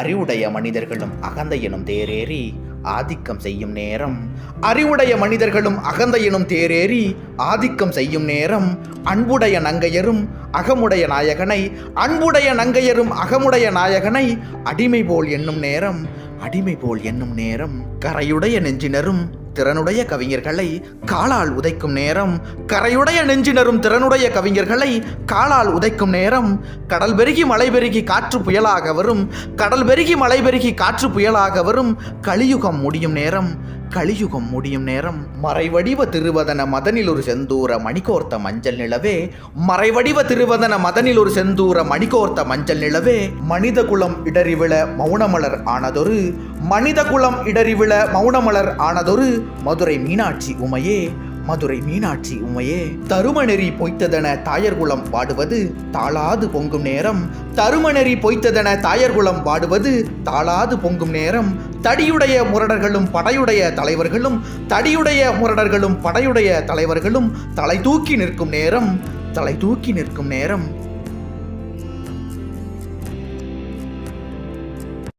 அறிவுடைய மனிதர்களும் அகந்தை எனும் தேரேறி ஆதிக்கம் செய்யும் நேரம். அறிவுடைய மனிதர்களும் அகந்தை எனும் தேரேறி ஆதிக்கம் செய்யும் நேரம். அன்புடைய நங்கையரும் அகமுடைய நாயகனை, அன்புடைய நங்கையரும் அகமுடைய நாயகனை அடிமை போல் எண்ணும் நேரம், அடிமை போல் எண்ணும் நேரம். கரையுடைய நெஞ்சினரும் திறனுடைய கவிஞர்களை காலால் உதைக்கும் நேரம், கரையுடைய நெஞ்சினரும் திறனுடைய கவிஞர்களை காலால் உதைக்கும் நேரம். கடல் பெருகி மழை பெருகி காற்று புயலாக வரும், கடல் பெருகி மழை பெருகி காற்று புயலாக வரும். கலியுகம் முடியும் நேரம், கலியுகம் முடியும் நேரம். மறைவடிவ திருவதன மதனில் ஒரு செந்தூர மணிகோர்த்த மஞ்சள் நிலவே, மறைவடிவ திருவதன மதனில் ஒரு செந்தூர மணிகோர்த்த மஞ்சள் நிலவே. மனித குலம் இடறிவிழ மௌனமலர் ஆனதொரு, மனித குலம் இடறிவிழ மௌனமலர் ஆனதொரு மதுரை மீனாட்சி உமையே, மதுரை மீனாட்சி உமையே. தருமநெறி பொய்த்ததென தாயர்குலம் வாடுவது தாளாது பொங்கும் நேரம், தருமநெறி பொய்த்ததென தாயர்குலம் வாடுவது தாளாது பொங்கும் நேரம். தடியுடைய முரடர்களும் படையுடைய தலைவர்களும், தடியுடைய முரடர்களும் படையுடைய தலைவர்களும் தலை தூக்கி நிற்கும் நேரம், தலை தூக்கி நிற்கும் நேரம்.